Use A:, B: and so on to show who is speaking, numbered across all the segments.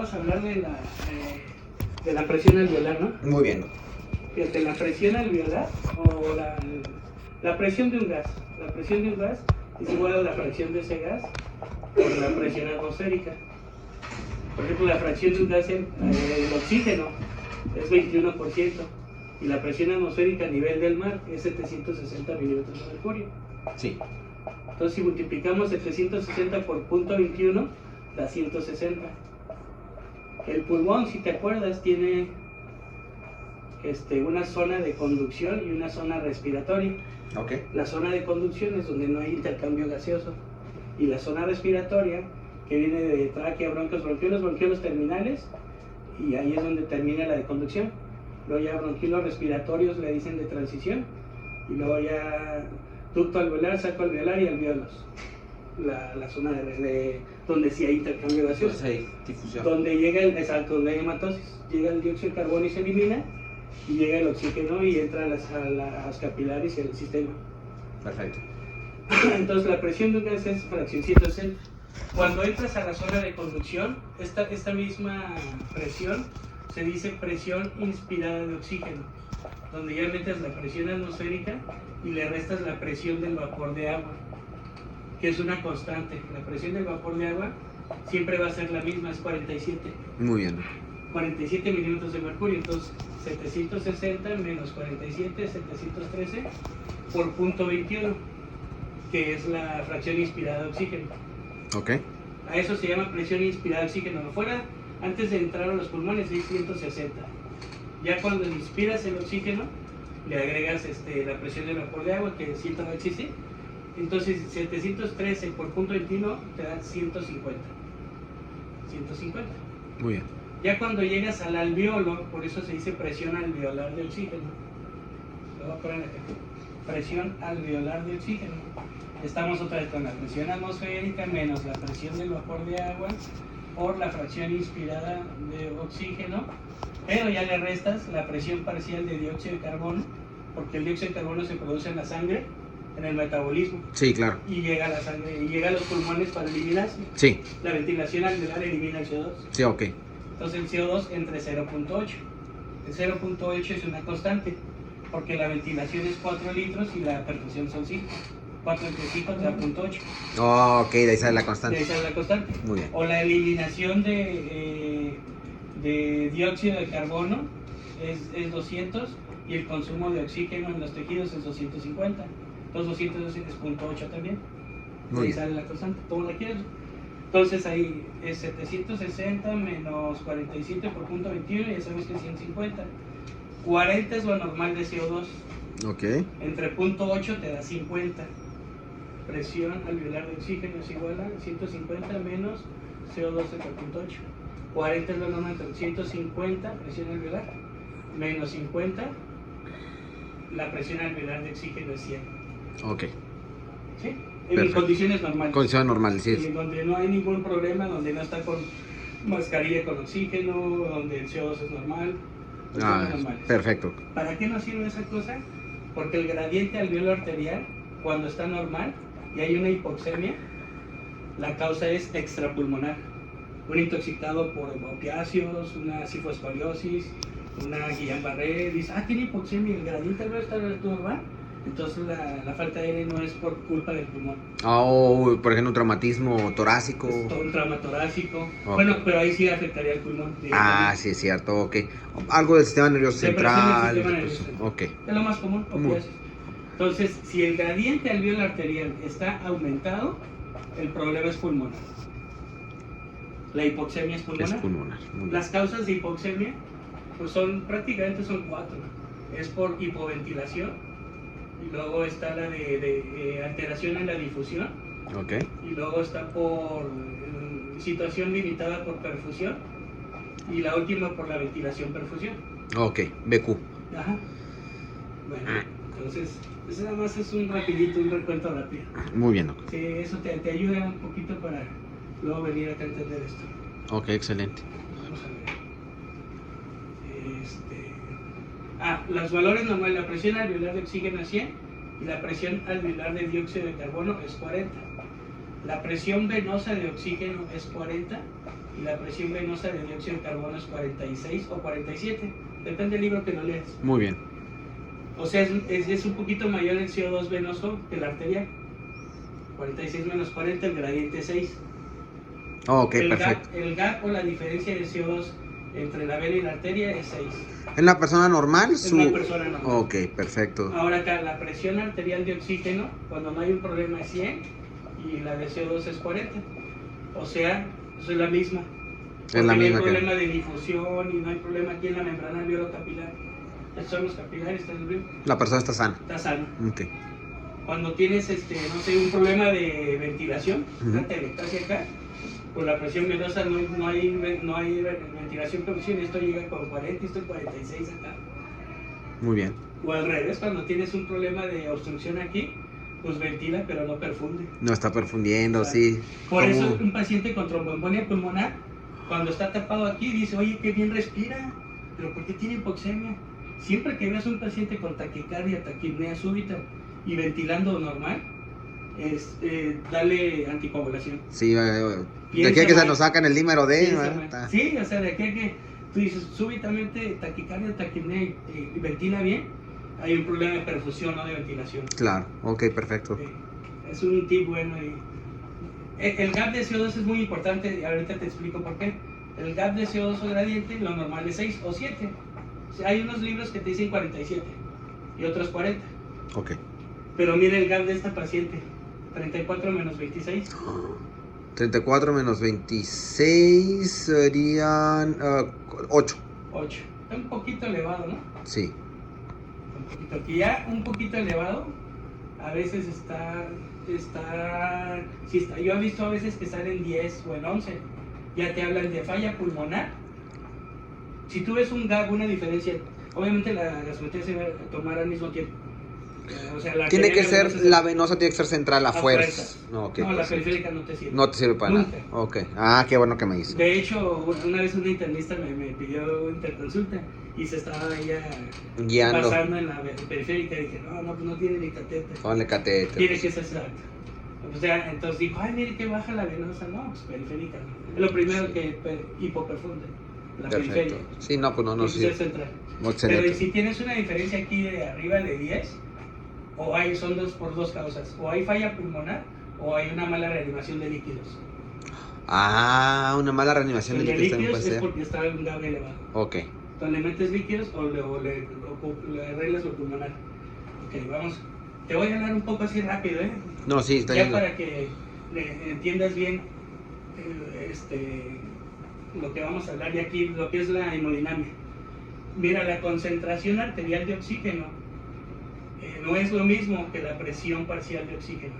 A: vamos a hablar de la presión alveolar, ¿no?
B: Muy bien.
A: Fíjate, la presión alveolar o la presión de un gas. La presión de un gas es igual a la fracción de ese gas por la presión atmosférica. Por ejemplo, la fracción de un gas en el oxígeno es 21% y la presión atmosférica a nivel del mar es 760 milímetros de mercurio.
B: Sí.
A: Entonces, si multiplicamos 760 por 0.21, da 160. El pulmón, si te acuerdas, tiene una zona de conducción y una zona respiratoria.
B: Okay.
A: La zona de conducción es donde no hay intercambio gaseoso y la zona respiratoria, que viene de tráquea, bronquiolos terminales, y ahí es donde termina la de conducción. Luego ya bronquiolos respiratorios le dicen de transición, y luego ya ducto alveolar, saco alveolar y alvéolos. La zona de donde sí hay intercambio gaseoso.
B: Entonces hay difusión.
A: Donde llega donde hay hematosis, llega el dióxido de carbono y se elimina, y llega el oxígeno y entra a las capilares y al sistema.
B: Perfecto.
A: Entonces la presión de un gas es fracción 160. Cuando entras a la zona de conducción, esta misma presión se dice presión inspirada de oxígeno, donde ya metes la presión atmosférica y le restas la presión del vapor de agua, que es una constante. La presión del vapor de agua siempre va a ser la misma, es 47.
B: Muy bien.
A: 47 milímetros de mercurio, entonces 760 menos 47, 713 por 0.21, que es la fracción inspirada de oxígeno.
B: Ok.
A: A eso se llama presión inspirada de oxígeno. Fuera, antes de entrar a los pulmones, es 160. Ya cuando inspiras el oxígeno, le agregas la presión del vapor de agua, que siento no existe. Entonces 713 por 0.21 te da 150. 150.
B: Muy bien.
A: Ya cuando llegas al alveolo, por eso se dice presión alveolar de oxígeno. Lo voy a poner acá. Presión alveolar de oxígeno. Estamos otra vez con la presión atmosférica menos la presión del vapor de agua por la fracción inspirada de oxígeno, pero ya le restas la presión parcial de dióxido de carbono, porque el dióxido de carbono se produce en la sangre, en el metabolismo. Sí, claro. Y llega a la sangre, y llega a los pulmones para eliminarse. Sí. La ventilación alveolar elimina el CO2. Sí, ok. Entonces el CO2 entre 0.8. El 0.8 es una constante, porque la ventilación es 4 litros y la perfusión son 5. 4 entre 5 te da 0.8.
B: Oh, ok, de ahí sale la constante.
A: De ahí sale la constante.
B: Muy bien.
A: O la eliminación de dióxido de carbono es 200 y el consumo de oxígeno en los tejidos es 250. Entonces 200 es 0.8 también.
B: Muy
A: ahí
B: bien.
A: sale la constante, ¿cómo la quieres? Entonces ahí es 760 menos 47 por 0.21, ya sabes que es 150. 40 es lo normal de CO2.
B: Ok.
A: Entre 0.8 te da 50. Presión alveolar de oxígeno es igual a 150 menos CO2 entre 0.8. 40 es lo normal, entonces 150 presión alveolar menos 50, la presión alveolar de oxígeno es 100.
B: Ok.
A: ¿Sí? En condiciones normales.
B: Condiciones normales, sí.
A: En donde no hay ningún problema, donde no está con mascarilla con oxígeno, donde el CO2 es normal.
B: Perfecto.
A: ¿Para qué nos sirve esa cosa? Porque el gradiente alveolo arterial, cuando está normal y hay una hipoxemia, la causa es extrapulmonar. Un intoxicado por opiáceos, una cifoscoliosis, una Guillain-Barré, dice, tiene hipoxemia, el gradiente alveolar está normal. Entonces la falta de aire no es por culpa del pulmón.
B: O, por ejemplo, un traumatismo torácico.
A: Un trauma torácico.
B: Okay.
A: Bueno, pero ahí sí afectaría al pulmón.
B: Sí, es cierto, ok. Algo del sistema nervioso central.
A: Ok. Es lo más común, opiáceos. Entonces, si el gradiente alveolo arterial está aumentado, el problema es pulmonar. La hipoxemia es pulmonar.
B: Es pulmonar.
A: Las causas de hipoxemia pues prácticamente son 4. Es por hipoventilación. Y luego está la de alteración en la difusión.
B: Okay.
A: Y luego está por situación limitada por perfusión. Y la última por la ventilación-perfusión.
B: Ok, BQ.
A: Ajá. Bueno, entonces, eso nada más es un recuento rápido.
B: Muy bien, doctor.
A: Sí, eso te ayuda un poquito para luego venir acá a entender esto.
B: Ok, excelente.
A: Vamos a ver. Los valores normales, la presión alveolar de oxígeno es 100 y la presión alveolar de dióxido de carbono es 40. La presión venosa de oxígeno es 40 y la presión venosa de dióxido de carbono es 46 o 47, depende del libro que lo leas.
B: Muy bien.
A: O sea, es un poquito mayor el CO2 venoso que la arterial. 46 menos 40, el gradiente 6.
B: Ok, perfecto.
A: El gap o la diferencia de CO2 entre la vena y la arteria es 6.
B: ¿En la persona normal?
A: Es una persona normal.
B: Ok, perfecto.
A: Ahora acá, la presión arterial de oxígeno, cuando no hay un problema es 100 y la de CO2 es 40. O sea, eso es la misma.
B: Es la misma.
A: No hay problema de difusión y no hay problema aquí en la membrana alveolo-capilar. Estos son los capilares, ¿estás bien?
B: La persona está sana.
A: Está sana.
B: Ok.
A: Cuando tienes, no sé, un problema de ventilación, una telectasia acá, con la presión venosa no hay ventilación con presión, esto llega con 40 y esto 46 acá.
B: Muy bien.
A: O al revés, cuando tienes un problema de obstrucción aquí, pues ventila pero no perfunde.
B: No está perfundiendo,
A: O sea,
B: sí.
A: Por
B: ¿Cómo?
A: eso un paciente con tromboembolia pulmonar, cuando está tapado aquí, dice, oye, qué bien respira, pero ¿por qué tiene hipoxemia? Siempre que veas un paciente con taquicardia, taquipnea súbita y ventilando normal, dale anticoagulación.
B: Sí, de
A: Piensa
B: aquí a que se
A: mal.
B: nos sacan el dímero D.
A: Piensa
B: ¿verdad?
A: mal.
B: Está-
A: Sí, o sea, de aquí a que tú dices súbitamente taquicardia, taquipnea y ventila bien, hay un problema de perfusión, no de ventilación.
B: Claro, ok, perfecto.
A: Es un tip bueno. El gap de CO2 es muy importante, y ahorita te explico por qué. El gap de CO2 o gradiente, lo normal es 6 o 7. O sea, hay unos libros que te dicen 47 y otros 40.
B: Ok.
A: Pero mira el gap de esta paciente, 34 menos 26.
B: 34 menos 26 serían 8.
A: 8. Está un poquito elevado, ¿no?
B: Sí.
A: Un poquito. Que ya un poquito elevado, a veces sí está. Yo he visto a veces que salen 10 o en 11. Ya te hablan de falla pulmonar. Si tú ves un gap, una diferencia, obviamente la gasometría se va a tomar al mismo tiempo. O sea, la
B: Tiene que
A: arterial
B: ser,
A: venosa
B: la venosa tiene que ser central a fuerzas.
A: fuerzas.
B: No, ok,
A: No, la
B: pues,
A: periférica no te sirve.
B: no te sirve para
A: Nunca.
B: nada. Ok. Ah, qué bueno que me dice.
A: De hecho, una vez una internista me pidió interconsulta y se estaba ella
B: Guiando.
A: pasando en la periférica y dije, no, pues no tiene ni catéter.
B: Ponle catéter.
A: Tiene que ser exacto. O sea, entonces dijo, ay, mire que baja la venosa. No, pues periférica. Es lo primero que hipoperfunde, la
B: Perfecto.
A: periferia.
B: Sí, no, pues no, no
A: Tiene que ser
B: sirve.
A: central.
B: Muy
A: Pero
B: excelente.
A: si tienes una diferencia aquí de arriba de 10, son por dos causas. O hay falla pulmonar o hay una mala reanimación de líquidos.
B: Ah, una mala reanimación de
A: El de
B: líquidos también
A: líquidos
B: puede
A: es
B: ser.
A: porque está en un gap elevado.
B: Ok.
A: Entonces le metes líquidos o le arreglas lo pulmonar. Ok, vamos. Te voy a hablar un poco así rápido, ¿eh?
B: No, sí, está
A: Ya
B: bien.
A: para que entiendas bien lo que vamos a hablar de aquí, lo que es la hemodinamia. Mira, la concentración arterial de oxígeno no es lo mismo que la presión parcial de oxígeno.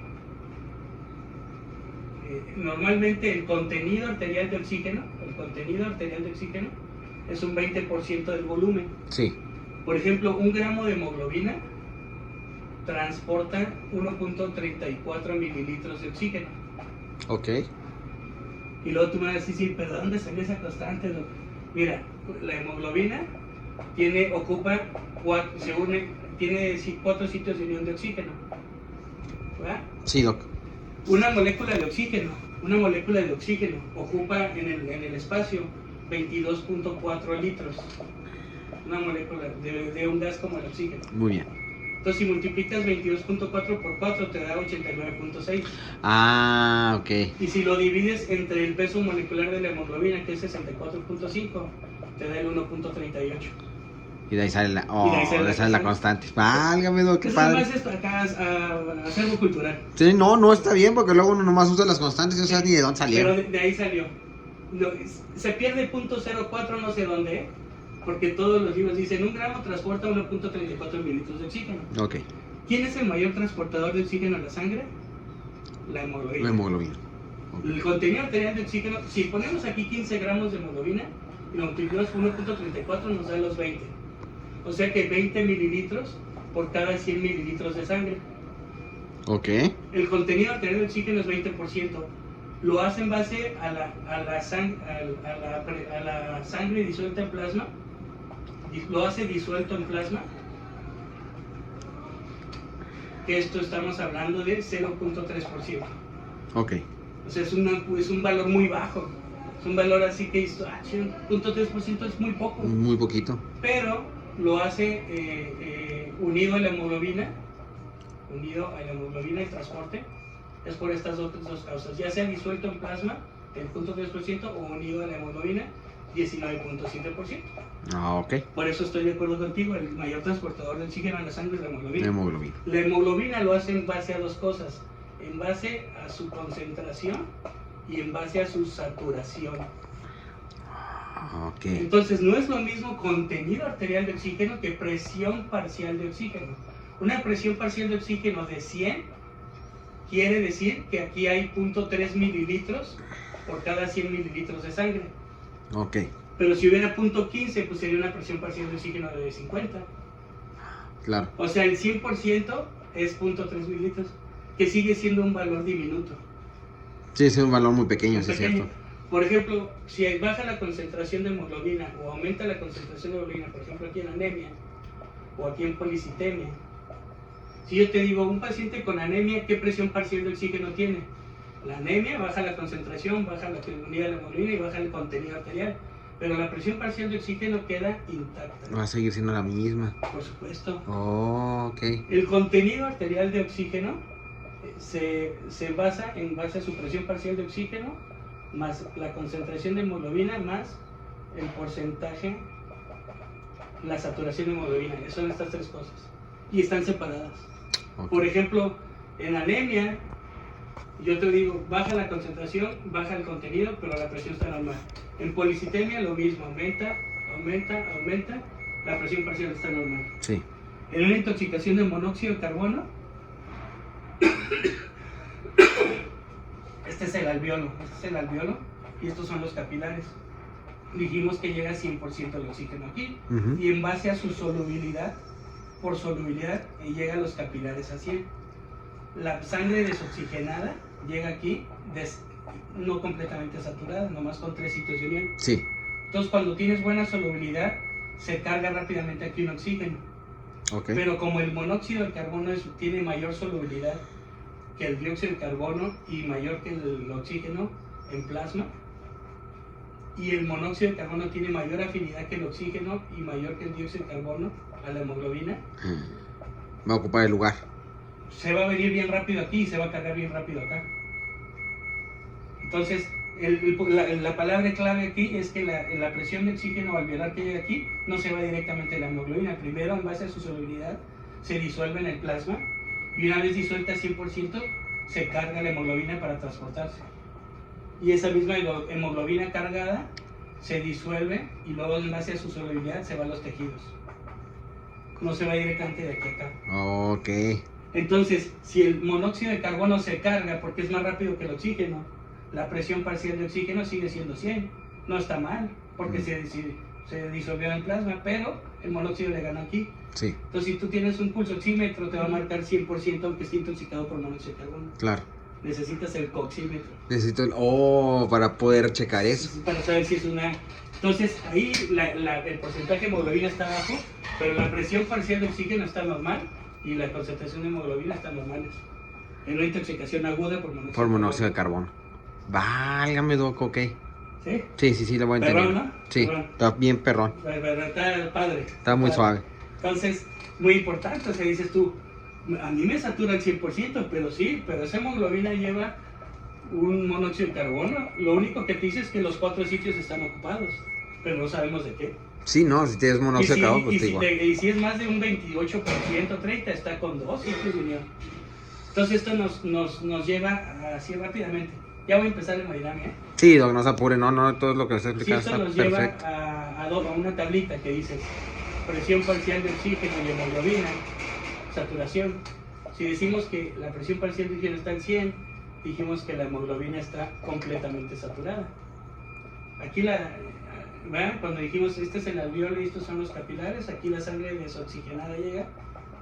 A: Normalmente el contenido arterial de oxígeno es un 20% del volumen.
B: Sí.
A: Por ejemplo, un gramo de hemoglobina transporta 1.34 mililitros de oxígeno.
B: Ok.
A: Y luego tú me vas a decir, ¿pero de dónde salió esa constante, doc? Mira, la hemoglobina tiene 4 sitios de unión de oxígeno. ¿Verdad?
B: Sí, doc.
A: Una molécula de oxígeno ocupa en el espacio 22.4 litros. Una molécula de un gas como el oxígeno.
B: Muy bien.
A: Entonces, si multiplicas 22.4 por 4, te da 89.6.
B: Ah, ok.
A: Y si lo divides entre el peso molecular de la hemoglobina, que es 64.5, te da el 1.38.
B: Y de ahí sale la,
A: Y de ahí sale la
B: constante. Válgame, doc, qué
A: Eso
B: padre.
A: nomás es acá a acervo cultural.
B: Sí, no está bien porque luego uno nomás usa las constantes y no sabes ni de dónde
A: Pero
B: salieron.
A: de ahí salió. Se pierde 0.04 no sé dónde, porque todos los libros dicen 1 gramo transporta 1.34 mililitros de oxígeno.
B: Ok.
A: ¿Quién es el mayor transportador de oxígeno en la sangre? La hemoglobina.
B: La hemoglobina.
A: El contenido arterial de oxígeno, si ponemos aquí 15 gramos de hemoglobina y lo multiplicamos por 1.34 nos da los 20. O sea que 20 mililitros por cada 100 mililitros de sangre.
B: Ok.
A: El contenido arterial de oxígeno es 20%. Lo hace en base a la sangre disuelta en plasma. Lo hace disuelto en plasma. Que esto estamos hablando de 0.3%.
B: Ok.
A: O sea, es un valor muy bajo. Es un valor así que dices, 0.3% es muy poco.
B: Muy poquito.
A: Pero lo hace unido a la hemoglobina y transporte. Es por estas dos causas, ya sea disuelto en plasma, el 0.3%, o unido a la hemoglobina, 19.7%.
B: Ok.
A: Por eso estoy de acuerdo contigo, el mayor transportador de oxígeno en la sangre es la hemoglobina.
B: Hemoglobina.
A: La hemoglobina lo hace en base a dos cosas, en base a su concentración y en base a su saturación.
B: Ok.
A: Entonces no es lo mismo contenido arterial de oxígeno que presión parcial de oxígeno. Una presión parcial de oxígeno de 100 quiere decir que aquí hay 0.3 mililitros por cada 100 mililitros de sangre.
B: Ok.
A: Pero si hubiera 0.15, pues sería una presión parcial de oxígeno de 50.
B: Claro.
A: O sea, el 100% es 0.3 mililitros, que sigue siendo un valor diminuto.
B: Sí, es un valor muy pequeño, sí es
A: Pequeño.
B: cierto.
A: Por ejemplo, si baja la concentración de hemoglobina o aumenta la concentración de hemoglobina, por ejemplo aquí en anemia o aquí en policitemia, si yo te digo, un paciente con anemia, ¿qué presión parcial de oxígeno tiene? La anemia baja la concentración, baja la unidad de la hemoglobina y baja el contenido arterial, pero la presión parcial de oxígeno queda intacta.
B: Va a seguir siendo la misma.
A: Por supuesto.
B: Oh, ok.
A: El contenido arterial de oxígeno se basa en base a su presión parcial de oxígeno más la concentración de hemoglobina más el porcentaje, la saturación de hemoglobina. Son estas tres cosas y están separadas.
B: Ok.
A: Por ejemplo, en anemia yo te digo, baja la concentración, baja el contenido, pero la presión está normal. En policitemia lo mismo, aumenta, la presión parcial está normal.
B: Sí.
A: En una intoxicación de monóxido de carbono, este es el alveolo y estos son los capilares. Dijimos que llega 100% el oxígeno aquí,
B: Ujú.
A: y en base a su solubilidad, por solubilidad, llega a los capilares a 100. La sangre desoxigenada llega aquí no completamente saturada, nomás con 3 sitios de unión.
B: Sí.
A: Entonces cuando tienes buena solubilidad, se carga rápidamente aquí un oxígeno.
B: Ok.
A: Pero como el monóxido de carbono tiene mayor solubilidad que el dióxido de carbono y mayor que el oxígeno en plasma, y el monóxido de carbono tiene mayor afinidad que el oxígeno y mayor que el dióxido de carbono a la hemoglobina,
B: Va a ocupar el lugar.
A: se va a venir bien rápido aquí y se va a cargar bien rápido acá. Entonces, la palabra clave aquí es que la presión de oxígeno alveolar que llega aquí no se va directamente a la hemoglobina. Primero, en base a su solubilidad, se disuelve en el plasma y una vez disuelta al 100%, se carga la hemoglobina para transportarse. Y esa misma hemoglobina cargada se disuelve y luego en base a su solubilidad se va a los tejidos. No se va directamente de aquí a acá.
B: Ok.
A: Entonces, si el monóxido de carbono se carga porque es más rápido que el oxígeno, la presión parcial de oxígeno sigue siendo 100. No está mal, porque se disolvió en el plasma, pero el monóxido le ganó aquí.
B: Sí,
A: Entonces, si tú tienes un pulso oxímetro, te va a marcar 100% aunque esté intoxicado por monóxido de carbono.
B: claro.
A: Necesitas el coxímetro.
B: Necesito el... Oh, para poder checar eso.
A: Para saber si es una... Entonces, ahí el porcentaje de hemoglobina está bajo, pero la presión parcial de oxígeno está normal y la concentración de hemoglobina está normales. En una intoxicación aguda por monóxido.
B: Por monóxido de carbono. Válgame, Doc, ok.
A: ¿Sí?
B: Sí, lo voy a entender.
A: Perrón, ¿no?
B: Sí,
A: Perrón.
B: está bien perrón.
A: Está padre.
B: Está muy suave.
A: Entonces, muy importante, o sea, dices tú, a mí me satura el 100%, pero sí, pero esa hemoglobina lleva un monóxido de carbono. Lo único que te dice es que los 4 sitios están ocupados, pero no sabemos de qué.
B: Sí, no, si tienes monóxido de carbono, pues
A: y,
B: igual.
A: y si es más de un 28%, 30%, está con 2 sitios de unión. Entonces esto nos lleva así rápidamente. Ya voy a empezar hemodinamia.
B: Sí, Doc, no se apure, no, todo lo que usted
A: Sí,
B: explica
A: esto
B: está
A: nos lleva
B: perfecto.
A: a una tablita que dice presión parcial de oxígeno y hemoglobina, saturación. Si decimos que la presión parcial de oxígeno está en 100, dijimos que la hemoglobina está completamente saturada. Aquí ¿verdad? Cuando dijimos este es el alveolo y estos son los capilares, aquí la sangre desoxigenada llega,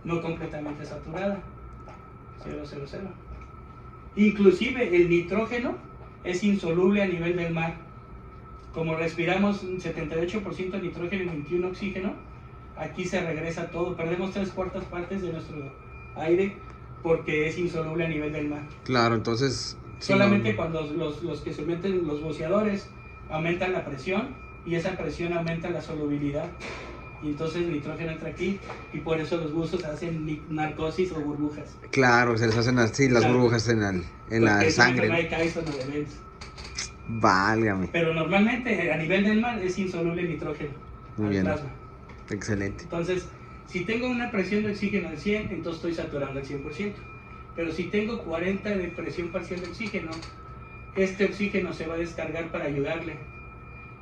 A: no completamente saturada. 0,00. Inclusive el nitrógeno es insoluble a nivel del mar. Como respiramos 78% nitrógeno y 21 oxígeno, aquí se regresa todo. Perdemos 3/4 partes de nuestro aire porque es insoluble a nivel del mar.
B: Claro, entonces... sí,
A: Solamente
B: no.
A: cuando los que se meten, los buceadores, aumentan la presión y esa presión aumenta la solubilidad. Y entonces el nitrógeno entra aquí y por eso los buzos hacen narcosis o burbujas.
B: Claro, se les hacen así las
A: Claro.
B: burbujas en la
A: Porque es
B: sangre.
A: una enfermedad de Tyson o de Lenz.
B: Válgame.
A: Pero normalmente a nivel del mar es insoluble el nitrógeno
B: Muy
A: al
B: bien.
A: plasma.
B: Excelente.
A: Entonces, si tengo una presión de oxígeno de 100, entonces estoy saturando al 100%. Pero si tengo 40 de presión parcial de oxígeno, este oxígeno se va a descargar para ayudarle.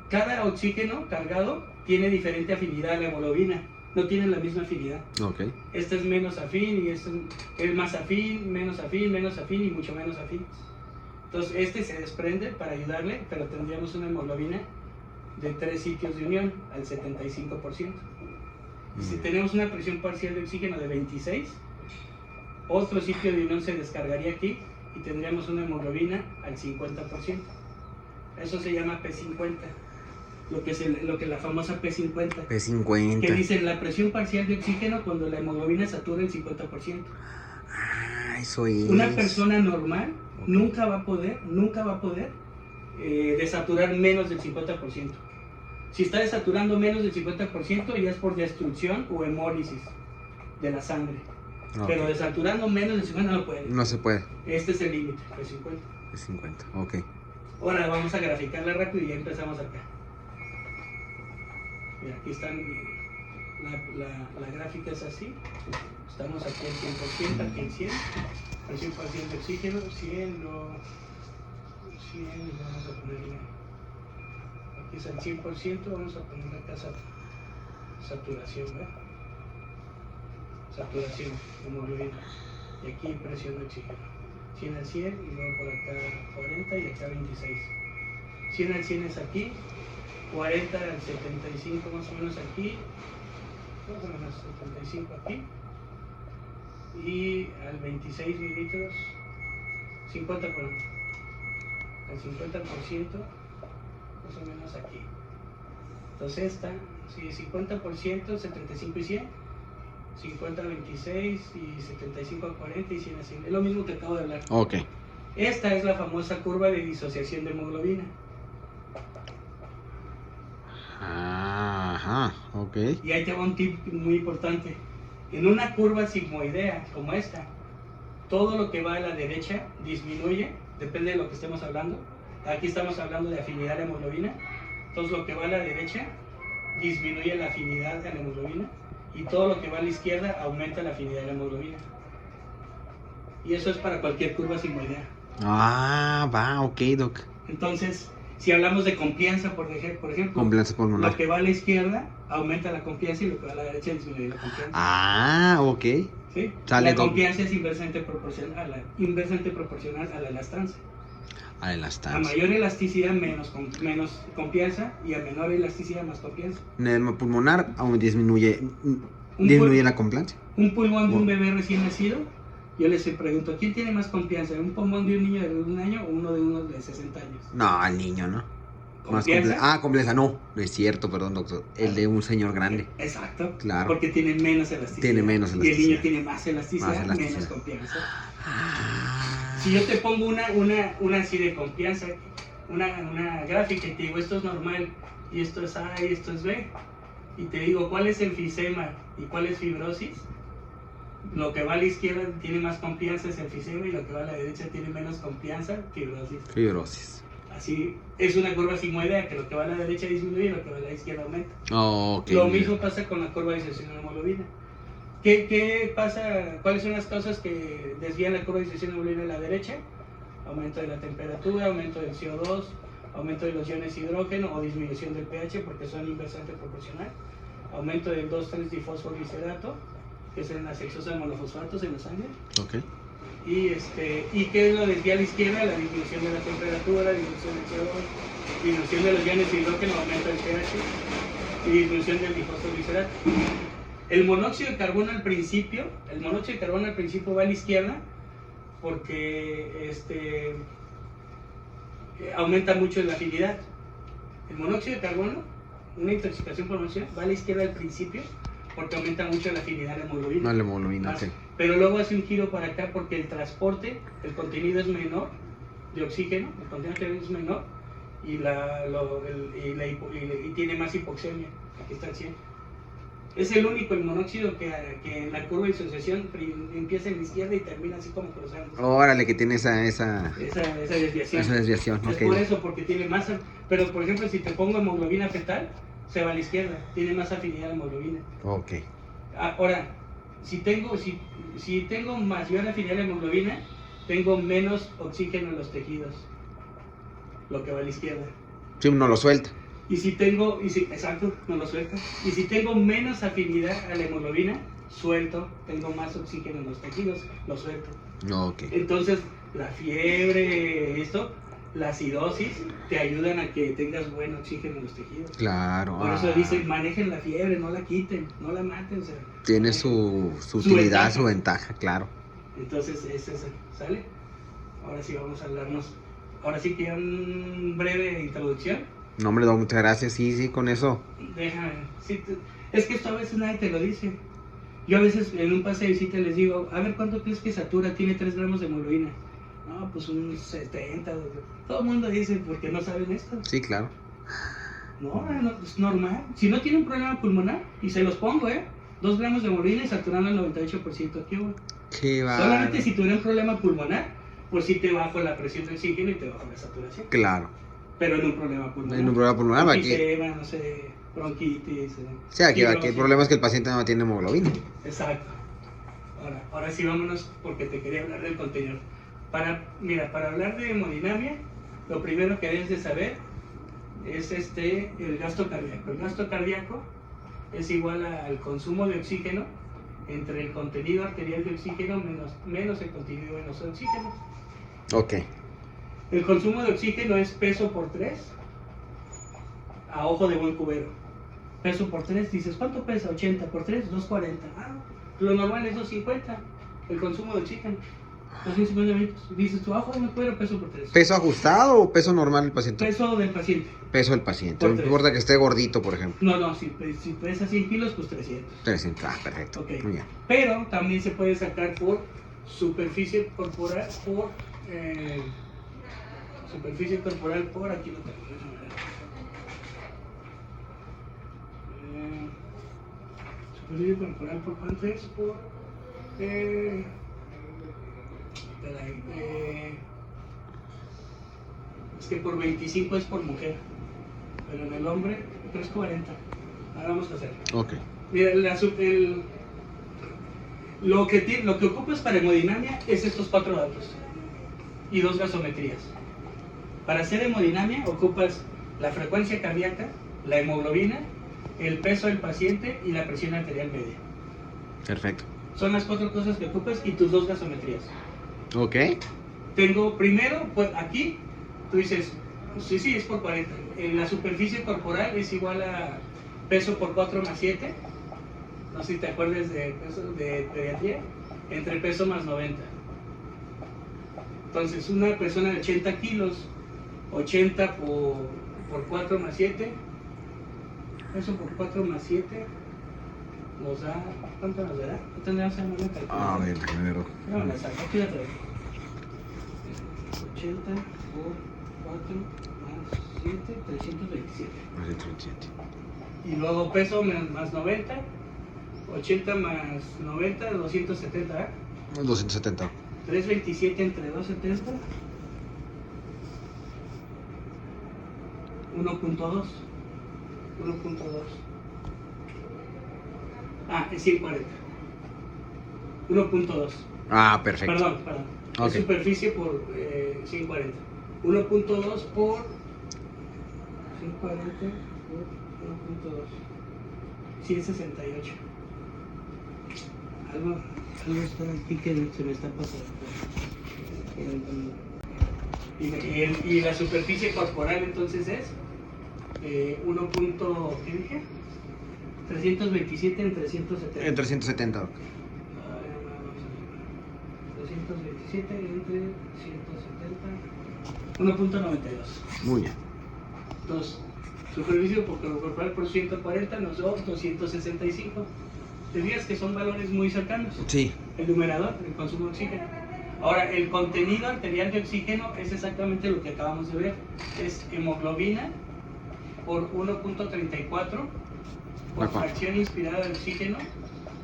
A: Cada oxígeno cargado tiene diferente afinidad a la hemoglobina, no tienen la misma afinidad.
B: Ok.
A: Este es menos afín y este es más afín, menos afín y mucho menos afín. Entonces este se desprende para ayudarle, pero tendríamos una hemoglobina de 3 sitios de unión al 75%. Y si tenemos una presión parcial de oxígeno de 26, otro sitio de unión se descargaría aquí y tendríamos una hemoglobina al 50%. Eso se llama P50, lo que la famosa P50. Que
B: P50.
A: dicen la presión parcial de oxígeno cuando la hemoglobina satura el 50%.
B: Ah, eso es.
A: Una persona normal
B: Ok.
A: nunca va a poder desaturar menos del 50%. Si está desaturando menos del 50% ya es por destrucción o hemólisis de la sangre.
B: Ok.
A: Pero desaturando menos del 50% no puede.
B: No se puede.
A: Este es el límite, el 50.
B: P50. Ok.
A: Ahora vamos a graficarla rápido y ya empezamos acá. Mira, aquí están, la gráfica es así. Estamos aquí al 100%, aquí al 100. Presión parcial de oxígeno, 100, vamos a ponerle. Aquí es al 100%, vamos a ponerle acá saturación, ¿verdad? Saturación, hemoglobina. Y aquí presión de oxígeno. 100 al 100 y luego por acá 40 y acá 26. 100 al 100 es aquí, 40 al 75 más o menos aquí, más o menos 75 aquí, y al 26 mililitros, 50 por al 50% más o menos aquí. Entonces esta, sí, 50%, 75 y 100, 50 a 26 y 75 a 40 y 100 a 100. Es lo mismo que acabo de hablar.
B: Ok.
A: Esta es la famosa curva de disociación de hemoglobina.
B: Ajá. Ok.
A: Y ahí te va un tip muy importante. En una curva sigmoidea como esta, todo lo que va a la derecha disminuye, depende de lo que estemos hablando. Aquí estamos hablando de afinidad a la hemoglobina. Entonces lo que va a la derecha disminuye la afinidad a la hemoglobina y todo lo que va a la izquierda aumenta la afinidad a la hemoglobina. Y eso es para cualquier curva sigmoidea.
B: Ah, va, ok, doc.
A: Entonces, si hablamos de confianza, por ejemplo,
B: Complacencia pulmonar.
A: lo que va a la izquierda aumenta la confianza y lo que va a la derecha disminuye la confianza.
B: Ah, ok.
A: ¿Sí?
B: Sale
A: La
B: todo.
A: confianza es inversamente proporcional a la elastancia.
B: A
A: A
B: elastancia.
A: mayor elasticidad, menos confianza, y a menor elasticidad, más confianza.
B: Edema pulmonar aún disminuye
A: pul-
B: la complacencia.
A: Un pulmón de un bebé recién nacido, yo les pregunto, ¿quién tiene más confianza? ¿Un pulmón de un niño de 1 año o uno de 60 años?
B: No, al niño, ¿no? Más
A: ¿Confianza?
B: compleja, no. No es cierto, perdón, doctor. El de un señor grande.
A: Exacto.
B: Claro.
A: Porque tiene menos elasticidad.
B: Tiene menos
A: Y el
B: elasticidad.
A: niño tiene más elasticidad,
B: Más elasticidad.
A: menos confianza.
B: Ah.
A: Si yo te pongo una así de confianza, una gráfica y te digo esto es normal y esto es A y esto es B, y te digo cuál es enfisema y cuál es fibrosis, lo que va a la izquierda tiene más confianza es enfisema y lo que va a la derecha tiene menos confianza, fibrosis.
B: Fibrosis.
A: Así es una curva sigmoidea que lo que va a la derecha disminuye y lo que va a la izquierda aumenta.
B: Ok.
A: Lo mismo pasa con la curva de disociación de hemoglobina. ¿Qué pasa? ¿Cuáles son las causas que desvían la curva de disociación de hemoglobina a la derecha? Aumento de la temperatura, aumento del CO2, aumento de los iones hidrógeno o disminución del pH porque son inversamente proporcional, aumento del 2,3-difosfoglicerato, que es en las hexosas monofosfatos en la sangre.
B: Ok.
A: ¿Y qué lo desvía a la izquierda? La disminución de la temperatura, disminución del CO2, disminución de los iones hidrógeno, aumento del pH y disminución del difosfoglicerato. El monóxido de carbono al principio va a la izquierda porque aumenta mucho la afinidad. El monóxido de carbono, una intoxicación por monóxido, va a la izquierda al principio porque aumenta mucho la afinidad a la hemoglobina.
B: No, la hemoglobina, ok.
A: Pero luego hace un giro para acá porque el transporte, el contenido es menor de oxígeno, el contenido es menor y, y tiene más hipoxemia. Aquí está el 100. Es el único, el monóxido, que en la curva de disociación empieza en la izquierda y termina así como cruzando.
B: Órale, que tiene esa
A: desviación.
B: Esa desviación,
A: Es
B: ok.
A: por eso, porque tiene más. Pero, por ejemplo, si te pongo hemoglobina fetal, se va a la izquierda. Tiene más afinidad a la hemoglobina.
B: Ok.
A: Ahora, si tengo mayor afinidad a la hemoglobina, tengo menos oxígeno en los tejidos. Lo que va a la izquierda.
B: Sí, no lo suelta.
A: Exacto, no lo suelto. Y si tengo menos afinidad a la hemoglobina, suelto, tengo más oxígeno en los tejidos, lo suelto.
B: Ok.
A: Entonces, la fiebre, la acidosis, te ayudan a que tengas buen oxígeno en los tejidos.
B: Claro.
A: Por eso dicen, manejen la fiebre, no la quiten, no la maten. O sea,
B: tiene su utilidad,
A: ventaja.
B: su ventaja, claro.
A: Entonces, es eso, ¿sale? Ahora sí vamos a hablarnos. Ahora sí que una breve introducción.
B: No, hombre, Doc, muchas gracias. Sí, con eso.
A: Déjame. Es que esto a veces nadie te lo dice. Yo a veces en un pase de visita les digo, a ver, ¿cuánto crees que Satura tiene 3 gramos de hemoglobina? No, pues un 70. Todo el mundo dice, porque no saben esto.
B: Sí, claro.
A: No, es normal. Si no tiene un problema pulmonar, y se los pongo, 2 gramos de hemoglobina y saturando el 98%. Aquí,
B: Qué va.
A: solamente si tuviera un problema pulmonar, pues sí te bajo la presión de oxígeno y te bajo la saturación.
B: Claro.
A: Pero en un problema pulmonar.
B: En un problema pulmonar, aquí.
A: Enfisema, no sé, bronquitis.
B: Sí, aquí el problema es que el paciente no tiene hemoglobina.
A: Exacto. Ahora sí vámonos, porque te quería hablar del contenedor. Para hablar de hemodinamia, lo primero que debes de saber es el gasto cardíaco. El gasto cardíaco es igual al consumo de oxígeno entre el contenido arterial de oxígeno menos el contenido venoso de oxígeno.
B: Ok.
A: El consumo de oxígeno es peso por 3 a ojo de buen cubero. Peso por 3, dices, ¿cuánto pesa? 80 por 3, 240. Lo normal es 250, el consumo de oxígeno. 250 litros. Dices, tu ojo de buen cubero, peso por 3.
B: ¿Peso ajustado o peso normal del paciente?
A: Peso del paciente.
B: Peso del paciente.
A: Por
B: No
A: tres.
B: importa que esté gordito, por ejemplo.
A: No, si pesa 100 kilos, pues 300.
B: 300. Ah, perfecto.
A: Ok.
B: Muy bien.
A: Pero también se puede sacar por superficie corporal, superficie corporal por aquí lo tengo. Superficie corporal por cuánto es por es que por 25 es por mujer, pero en el hombre 340. Ahora vamos a hacer.
B: Ok.
A: Mira, lo que ocupas para hemodinamia es estos 4 datos y 2 gasometrías. Para hacer hemodinamia ocupas la frecuencia cardíaca, la hemoglobina, el peso del paciente y la presión arterial media.
B: Perfecto.
A: Son las 4 cosas que ocupas y tus 2 gasometrías.
B: Ok.
A: Tengo primero, pues aquí, tú dices, sí, es por 40. La superficie corporal es igual a peso por 4 más 7. No sé si te acuerdas de peso de pediatría. Entre peso más 90. Entonces, una persona de 80 kilos, 80 por 4 más 7, peso por 4 más 7, nos da, ¿cuánto nos dará? ¿No tendrás en una calculadora?
B: A ver, primero.
A: No, la saco, aquí la traigo. 80 por 4 más 7, 327.
B: 327.
A: Y luego peso más 90, 80 más 90, 270, ¿eh?
B: 270.
A: 327 entre 270, 1.2. Es 140. 1.2.
B: Ah, perfecto.
A: Perdón.
B: Ok.
A: Es superficie por 140. 1.2 por 140 por 1.2. 168. Algo está aquí que se me está pasando. Y la superficie corporal entonces es 1. ¿Qué dije? 327 en 370.
B: En 370.
A: 327 entre 170. 1.92.
B: Muy bien.
A: Entonces, superficie corporal por 140 nos da 265. Te fijas que son valores muy cercanos.
B: Sí.
A: El numerador, el consumo de oxígeno. Ahora, el contenido arterial de oxígeno es exactamente lo que acabamos de ver. Es hemoglobina por 1.34 por
B: Ajá.
A: fracción inspirada de oxígeno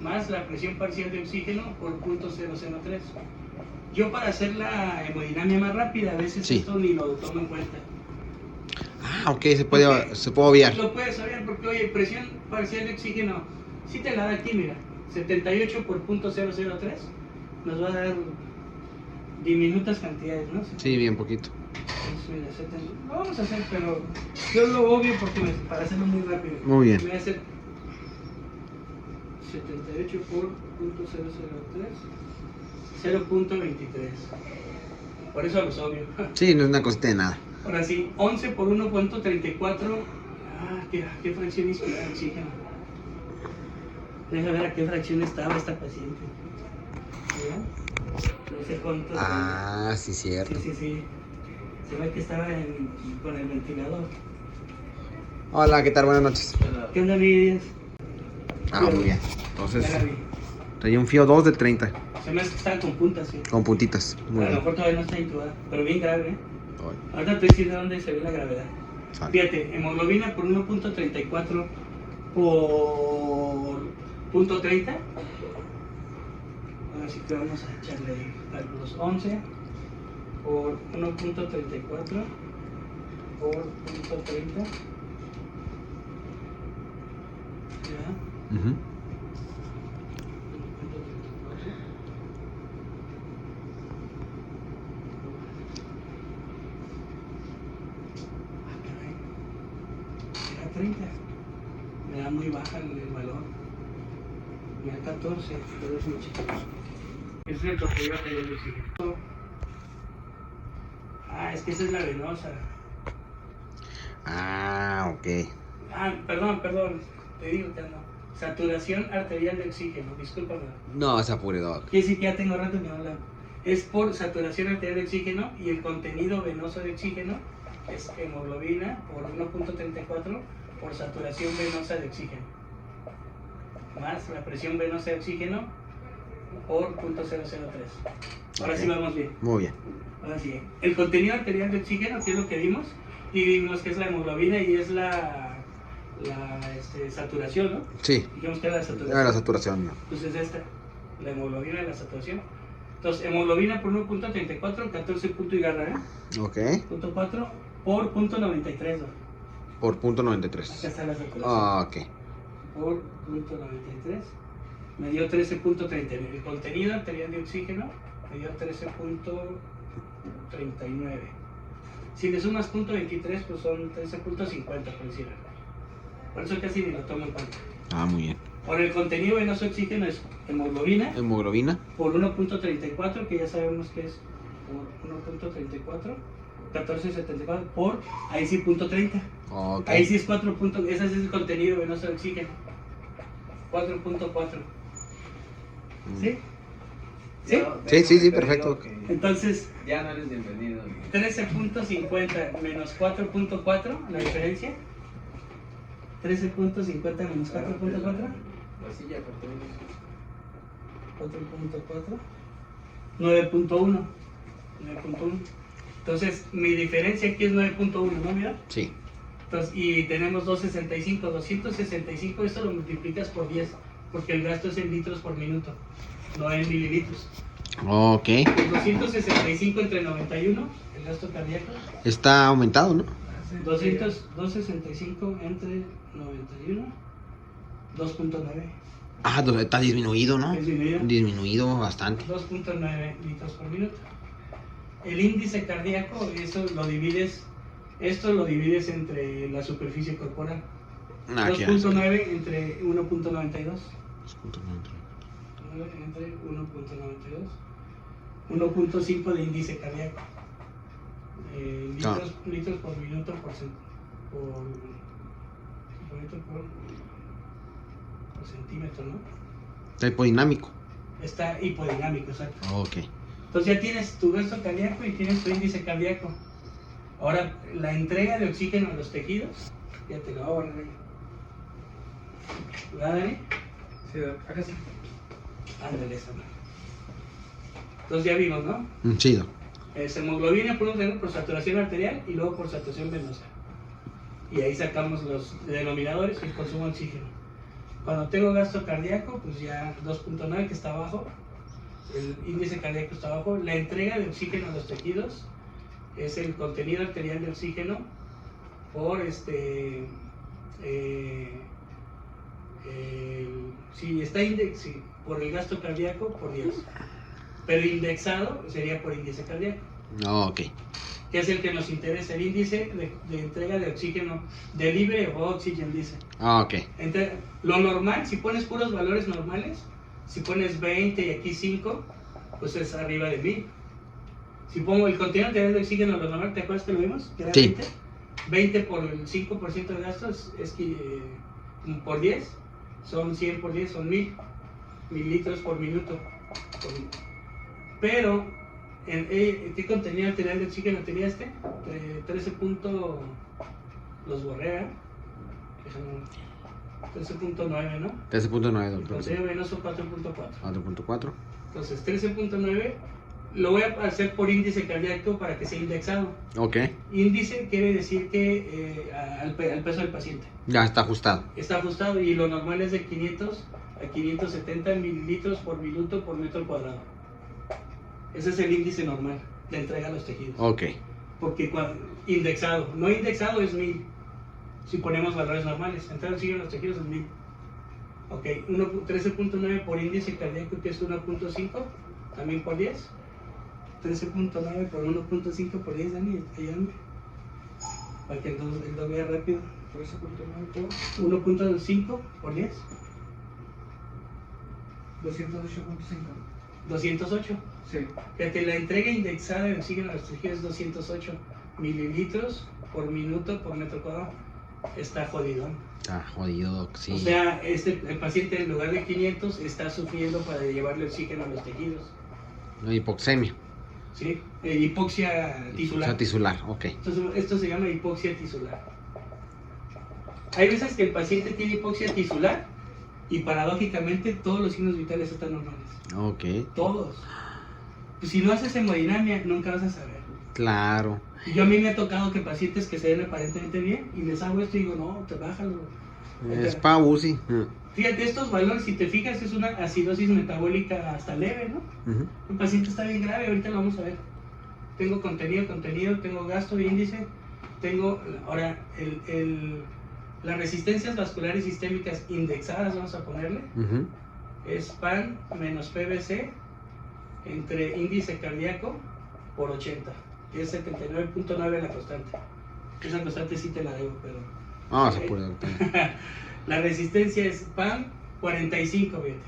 A: más la presión parcial de oxígeno por 0.003. Yo para hacer la hemodinamia más rápida, a veces
B: Sí.
A: esto ni lo tomo en cuenta.
B: Ah, ok, se puede obviar.
A: Lo puedes saber porque, oye, presión parcial de oxígeno, si te la da aquí, mira, 78 por 0.003, nos va a dar diminutas cantidades, ¿no?
B: Sí, bien poquito.
A: Entonces, mira, lo vamos a hacer, pero yo lo obvio porque para hacerlo muy rápido.
B: Muy bien.
A: Voy a hacer 78 por 0.003, 0.23. Por eso los obvio.
B: Sí, no es una cosita de nada.
A: Ahora sí, 11 por 1.34. Ah, qué fracción inspirada de oxígeno. Deja ver a qué fracción estaba esta paciente. ¿Ya? No sé cuánto.
B: Ah, sí, cierto.
A: Sí. Se ve que estaba con el ventilador.
B: Hola, ¿qué tal? Buenas noches.
A: ¿Qué onda, mi Díaz?
B: Ah, muy bien. Entonces,
A: Ya la vi.
B: traía un FIO 2 de 30,
A: Se me hace que estaba con puntas, sí.
B: con puntitas. Muy
A: A lo
B: bien.
A: mejor todavía no está intubada, pero bien grave, ¿eh?
B: Ay,
A: Ahorita te voy a decir de dónde se ve la gravedad.
B: sale.
A: Fíjate, hemoglobina por 1.34 por punto 30. Así que vamos a echarle cálculos. 11 por 1.34 por punto 30. Ya.
B: Ujú.
A: 1.34. Ah, caray. Era 30. Me da muy baja el valor. Me da 14, pero es muy chiquito. Es el trofeo arterial de oxígeno. Ah, es que esa es la venosa.
B: Ah, ok.
A: Ah, perdón, te digo que no. Saturación arterial de oxígeno, discúlpame.
B: No, se apure, Doc.
A: Quiere decir que ya tengo rato que no hablo. Es por saturación arterial de oxígeno y el contenido venoso de oxígeno es hemoglobina por 1.34 por saturación venosa de oxígeno. Más la presión venosa de oxígeno por 0.003. Ahora
B: Ok.
A: sí vamos bien.
B: Muy bien.
A: Ahora sí. El contenido arterial de oxígeno, que es lo que vimos, y vimos que es la hemoglobina y es la saturación, ¿no?
B: Sí,
A: Dijimos que era la saturación.
B: era la saturación. ¿No?
A: Entonces esta, la hemoglobina y la saturación. Entonces, hemoglobina por 1.34, 14 punto y garra, ¿eh?
B: Ok.
A: Punto 4 por punto 93, ¿no?
B: Por punto
A: Acá
B: 93.
A: está la saturación.
B: Ah, ok.
A: Por punto 93. Me dio 13.39. El contenido arterial de oxígeno me dio 13.39. Si le sumas punto 23, pues son 13.50, por decirlo. Por eso casi ni lo tomo en cuenta.
B: Ah, muy bien.
A: Ahora, el contenido venoso de oxígeno es hemoglobina
B: Hemoglobina.
A: por 1.34, que ya sabemos que es por 1.34, 14.74 por, ahí sí, punto 30.
B: Ok.
A: Ahí sí es 4 puntos, ese es el contenido venoso de oxígeno. 4.4. ¿Sí? ¿Sí?
B: Sí, perfecto.
A: Entonces,
C: Ya no eres bienvenido.
A: 13.50 menos 4.4, la diferencia. 13.50 menos 4.4.
C: Así ya corté.
A: 4.4. 9.1. 9.1. Entonces, mi diferencia aquí es 9.1, ¿no? Mira.
B: Sí.
A: Entonces, y tenemos 265. 265, esto lo multiplicas por 10, porque el gasto es en litros por minuto, no en mililitros.
B: Ok.
A: 265 entre 91, el gasto cardíaco.
B: Está aumentado, ¿no?
A: 265 entre 91, 2.9.
B: Ah, está disminuido, ¿no?
A: Disminuido.
B: Disminuido bastante.
A: 2.9 litros por minuto. El índice cardíaco, esto lo divides entre la superficie corporal.
B: Ah, qué
A: 2.9 entre 1.92.
B: 2.9.
A: Entre 1.92. 1.5 de índice cardíaco. Litros por minuto por centímetro, ¿no?
B: Está hipodinámico.
A: Está hipodinámico, exacto.
B: Ok.
A: Entonces ya tienes tu gasto cardíaco y tienes tu índice cardíaco. Ahora, la entrega de oxígeno a los tejidos, ya te lo hago, Dani. ¿Verdad, Dani?
C: Sí, acá sí.
A: Ándale, esa. Entonces ya vimos, ¿no?
B: Chido.
A: Hemoglobina podemos tener por saturación arterial y luego por saturación venosa. Y ahí sacamos los denominadores y el consumo de oxígeno. Cuando tengo gasto cardíaco, pues ya 2.9 que está abajo, el índice cardíaco está abajo. La entrega de oxígeno a los tejidos es el contenido arterial de oxígeno por si está por el gasto cardíaco por 10. Pero indexado sería por índice cardíaco.
B: Ok.
A: Que es el que nos interesa, el índice de entrega de oxígeno, delivery of oxygen, dice.
B: Ok.
A: Lo normal, si pones puros valores normales, si pones 20 y aquí 5, pues es arriba de 1000. Si pongo el contenido arterial de oxígeno, lo normal, ¿te acuerdas que lo vimos? Que era
B: Sí.
A: 20. 20 por el 5% de gastos es que por 10, son 100 por 10, son 1000 mililitros por minuto. Pero, ¿qué contenido arterial de oxígeno tenía este? 13 punto, los borré, 13.9, ¿no?
B: 13.9,
A: El
B: doctor.
A: contenido venoso 4.4.
B: 4.4.
A: Entonces, 13.9 lo voy a hacer por índice cardíaco para que sea indexado.
B: Ok.
A: Índice quiere decir que al peso del paciente.
B: Ya está ajustado.
A: Está ajustado y lo normal es de 500 a 570 mililitros por minuto por metro cuadrado. Ese es el índice normal de entrega a los tejidos.
B: Ok.
A: Porque indexado, no indexado es 1000. Si ponemos valores normales, entrega oxígeno a los tejidos es 1000. Ok, 13.9 por índice cardíaco, que es 1.5, también por 10. 13.9 por 1.5 por 10, Dani, ayúdame. Para que el doble vea rápido.
C: 13.9 por
A: 1.5 por 10.
C: 208.5.
A: 208.
C: Sí.
A: Fíjate, la entrega indexada de oxígeno a los tejidos es 208 mililitros por minuto por metro cuadrado. Está jodido.
B: Está jodido, doc, sí.
A: O sea, el paciente en lugar de 500 está sufriendo para llevarle oxígeno a los tejidos.
B: No, hipoxemia.
A: ¿Sí? Hipoxia tisular.
B: O sea, tisular, ok.
A: Esto se llama hipoxia tisular. Hay veces que el paciente tiene hipoxia tisular y paradójicamente todos los signos vitales están normales.
B: Ok.
A: Todos. Pues si no haces hemodinamia, nunca vas a saber.
B: Claro.
A: Y yo a mí me ha tocado que pacientes que se ven aparentemente bien y les hago esto y digo, no, te bájalo.
B: Es pa' UCI.
A: Fíjate, estos valores, si te fijas, es una acidosis metabólica hasta leve, ¿no?
B: Ujú.
A: El paciente está bien grave, ahorita lo vamos a ver. Tengo contenido, tengo gasto de índice, tengo ahora las resistencias vasculares sistémicas indexadas, vamos a ponerle,
B: Ujú.
A: es PAN menos PVC entre índice cardíaco por 80, que es 79.9 la constante. Esa constante sí te la debo, pero...
B: Vamos a
A: Ok.
B: poner, doctor.
A: La resistencia es PAN 45, fíjate.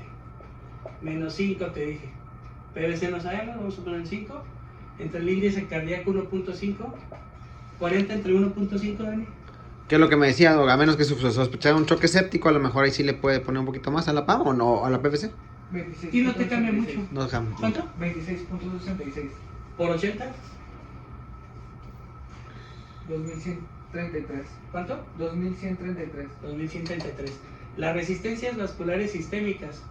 A: Menos 5 te dije. PVC no sabemos, vamos a poner 5. Entre el índice cardíaco 1.5. 40 entre 1.5, Dani.
B: ¿Qué es lo que me decía, doc? A menos que sospechara un choque séptico, a lo mejor ahí sí le puede poner un poquito más a la PAM o no, a la PVC.
C: 26.
A: Y no te cambia mucho.
B: No dejamos.
A: ¿Cuánto?
C: 26.66.
A: ¿Por 80?
C: 2133.
A: ¿Cuánto?
C: 2133.
A: 2133. Las resistencias vasculares sistémicas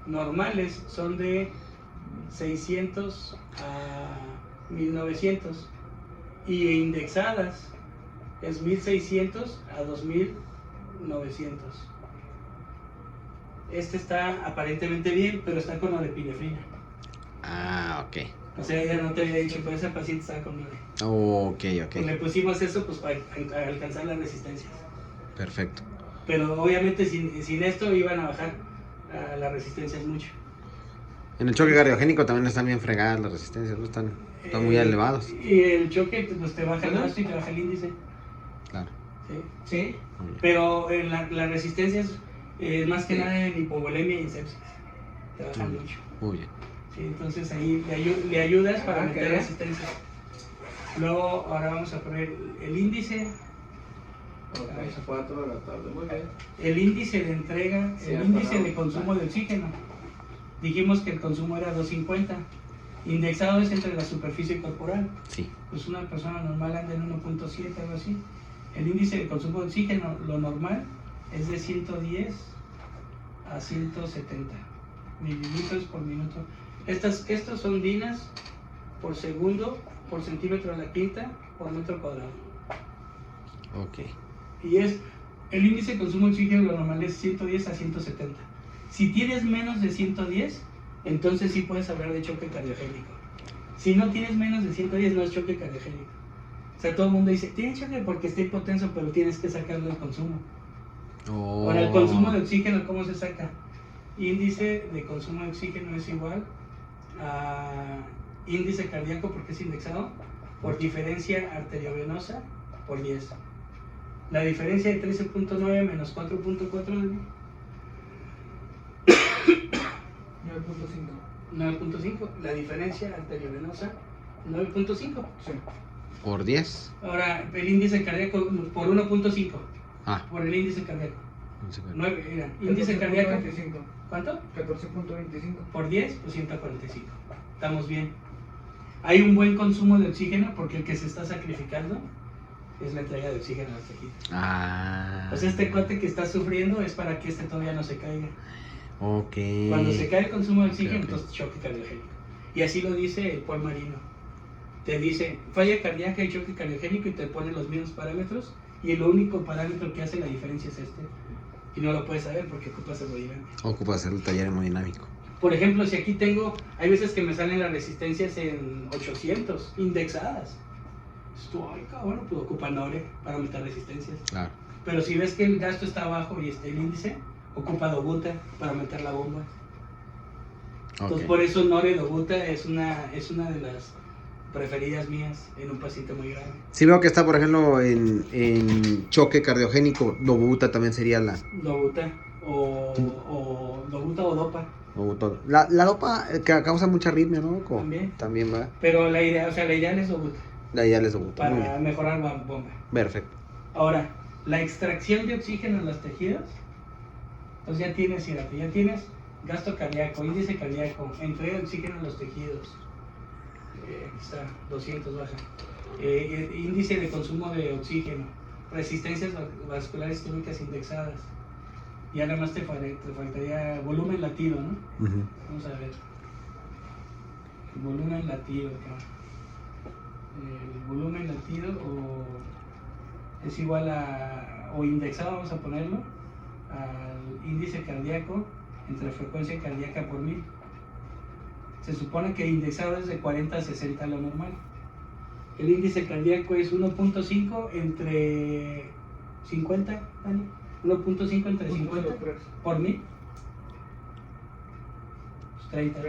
A: normales son de 600 a 1900 y indexadas es 1600 a 2900. Este está aparentemente bien, pero está con norepinefrina.
B: Ah, ok.
A: O sea, ya no te había dicho, pero ese paciente estaba con 9.
B: Ok,
A: Pues le
B: ok.
A: pusimos eso pues para alcanzar las resistencias.
B: Perfecto.
A: Pero obviamente sin esto iban a bajar las resistencias mucho.
B: En el choque cardiogénico también están bien fregadas las resistencias, ¿no? Están muy elevados.
A: Y el choque pues te baja el gasto y te baja el índice.
B: Claro.
A: ¿Sí?
C: Sí.
B: Muy bien.
A: Pero las resistencias, más que nada en hipovolemia y en sepsis, te bajan mucho.
B: Muy bien.
A: ¿Sí? Entonces ahí le ayudas para
C: Ah,
A: meter
C: ok.
A: resistencia. Luego, ahora vamos a poner el índice.
C: Ok, 4 de la tarde. Muy bien.
A: El índice de entrega,
C: Sí,
A: el
C: hasta
A: índice
C: la-
A: de consumo de oxígeno. Dijimos que el consumo era 250. Indexado es entre la superficie corporal.
B: Sí.
A: Pues una persona normal anda en 1.7, algo así. El índice de consumo de oxígeno, lo normal, es de 110 a 170 mililitros por minuto. Estos son dinas por segundo, por centímetro a la quinta, por metro cuadrado.
B: Ok.
A: Y el índice de consumo de oxígeno lo normal es 110 a 170. Si tienes menos de 110, entonces sí puedes hablar de choque cardiogénico. Si no tienes menos de 110, no es choque cardiogénico. O sea, todo el mundo dice, tiene choque porque está hipotenso, pero tienes que sacarlo del consumo.
B: Oh.
A: Ahora, el consumo de oxígeno, ¿cómo se saca? Índice de consumo de oxígeno es igual a índice cardíaco, porque es indexado, por diferencia arteriovenosa por 10. La diferencia de 13.9 menos 4.4 9.5. La diferencia arteriovenosa 9.5.
C: Sí.
B: ¿Por 10?
A: Ahora, el índice cardíaco por 1.5.
B: Ah,
A: Por el índice cardíaco.
B: no sé cuál.
A: 9, mira, índice cardíaco.
C: 14.25.
A: ¿Cuánto?
C: 14.25.
A: Por 10, pues 145. Estamos bien. Hay un buen consumo de oxígeno porque el que se está sacrificando es la entrega de oxígeno a los tejidos.
B: Ah.
A: O sea, este cuate que está sufriendo es para que este todavía no se caiga.
B: Ok.
A: Cuando se cae el consumo de oxígeno,
B: Ok.
A: entonces choque cardiogénico. Y así lo dice el Paul Marino. Te dice falla cardíaca y choque cardiogénico y te pone los mismos parámetros. Y el único parámetro que hace la diferencia es este. Y no lo puedes saber porque ocupas hemodinámica.
B: Ocupa hacer el taller hemodinámico.
A: Por ejemplo, si aquí tengo, hay veces que me salen las resistencias en 800, indexadas. Esto, ay cabrón, pues ocupa NORE para aumentar resistencias.
B: Claro.
A: Pero si ves que el gasto está abajo y el índice, ocupa dobuta para aumentar la bomba. Entonces
B: Ok.
A: por eso NORE dobuta es una de las preferidas mías en un paciente muy grave.
B: Sí veo que está, por ejemplo, en choque cardiogénico, dobuta también sería la...
A: Dobuta o dobuta o dopa.
B: Dobuta. La dopa que causa mucha arritmia, ¿no? También va.
A: Pero la idea, o sea, la ideal es dobuta
B: La idea es dobuta. Muy
A: para
B: bien.
A: mejorar la bomba.
B: Perfecto.
A: Ahora, la extracción de oxígeno en los tejidos, entonces ya tienes, fíjate, ya tienes gasto cardíaco, índice cardíaco, entrega de oxígeno en los tejidos, aquí está, 200 baja, índice de consumo de oxígeno, resistencias vasculares isquémicas indexadas, ya nada más te faltaría volumen latido, ¿no?
B: Ujú.
A: Vamos a ver, el volumen latido acá. El volumen latido es igual a, o indexado, vamos a ponerlo, al índice cardíaco entre frecuencia cardíaca por 1000. Se supone que indexado es de 40 a 60 lo normal. El índice cardíaco es 1.5 entre 50, Dani. 1.5 entre 50 por 1000. Pues 30.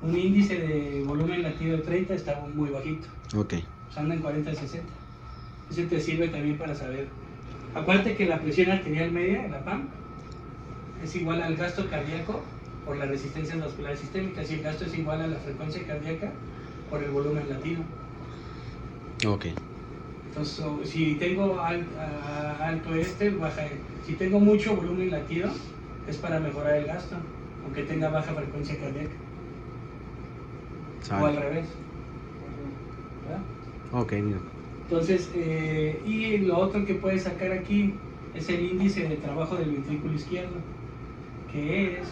A: Un índice de volumen latido de 30 está muy bajito.
B: Ok.
A: Pues anda en 40 a 60. Ese te sirve también para saber. Acuérdate que la presión arterial media, la PAM, es igual al gasto cardíaco por las resistencias vasculares sistémicas y el gasto es igual a la frecuencia cardíaca por el volumen latido.
B: Ok.
A: Entonces, si tengo alto baja. Si tengo mucho volumen latido, es para mejorar el gasto, aunque tenga baja frecuencia cardíaca. O al
B: Sale.
A: revés. ¿Verdad?
B: Ok, mira.
A: Entonces, y lo otro que puedes sacar aquí es el índice de trabajo del ventrículo izquierdo, que es,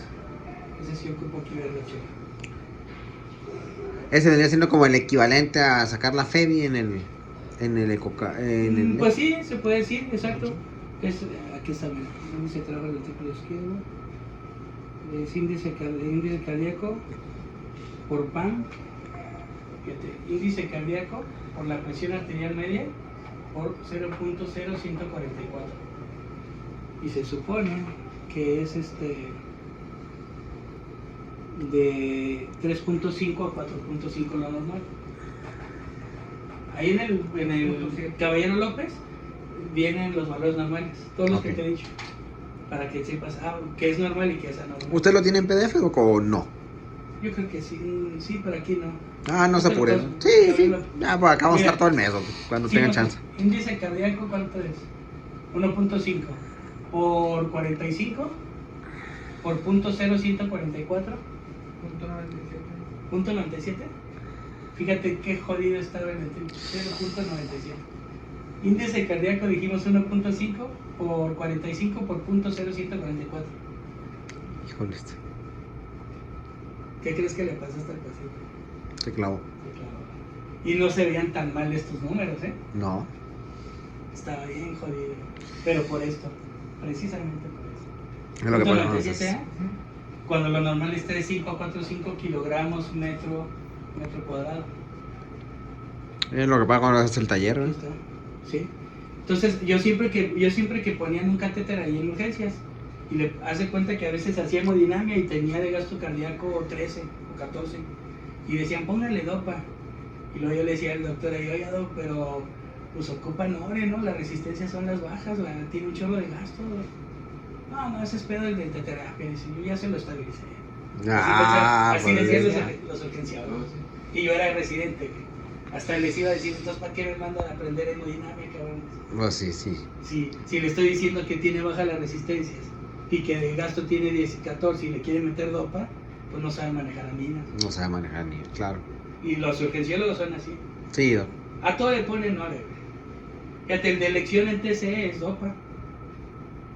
A: ese sí ocupo aquí verlo, che.
B: Ese vendría siendo como el equivalente a sacar la FEBI en el
A: Pues sí, se puede decir, exacto. Aquí está, mira, índice de trabajo del ventrículo izquierdo, es índice cardíaco por PAM, fíjate, índice cardíaco por la presión arterial media por 0.0144. Y se supone que es de 3.5 a 4.5 lo normal. Ahí en el Caballero López vienen los valores normales, todos los
B: Ok.
A: que te he dicho, para que sepas que es normal y que es anormal.
B: ¿Usted lo tiene en PDF o no?
A: Yo creo que sí, pero aquí no.
B: Ah, no se apure.
A: Pero,
B: Sí, sí. Ya, pues acá vamos a
A: Mira,
B: estar todo el mes, cuando
A: Sí,
B: tengan
A: no,
B: chance.
A: Índice cardíaco, ¿cuánto es? 1.5 por 45 por .0144 .97. Fíjate qué jodido estaba en el 0.97. Índice cardíaco dijimos 1.5 por 45 por .0144.
B: Híjole.
A: ¿Qué crees que le pasa hasta el paciente?
B: Se clavó.
A: Y no se veían tan mal estos números, ¿eh?
B: No.
A: Estaba bien jodido. Pero por esto, precisamente por eso.
B: Es lo que
A: Punto
B: ponemos.
A: 97A, cuando lo normal es 3,5 a 4,5 kilogramos metro cuadrado.
B: Es lo que pasa cuando haces el taller,
A: Ahí
B: ¿no?
A: está. Sí. Entonces, yo siempre que ponían un catéter ahí en urgencias, y le hace cuenta que a veces hacía hemodinamia y tenía de gasto cardíaco 13 o 14, y decían, póngale dopa. Y luego yo le decía al doctor, oiga, doc, pero pues ocupa Nore, ¿no? La resistencia son las bajas, tiene un chorro de gasto. No, ese es pedo del de terapia. Dice, yo ya se lo estabilicé. Así
B: pues,
A: decían los urgenciólogos. Y yo era residente, güey. Hasta les iba a decir, entonces, ¿para qué me mandan a aprender hemodinamia, cabrón?
B: Pues sí.
A: Si le estoy diciendo que tiene bajas las resistencias y que de gasto tiene 10 y 14 y le quieren meter dopa, pues no sabe manejar aminas.
B: No sabe manejar ni, claro.
A: Y los urgenciólogos son así.
B: Sí, doc.
A: A todo le ponen Nore, güey. Fíjate, el de elección en TCE es dopa.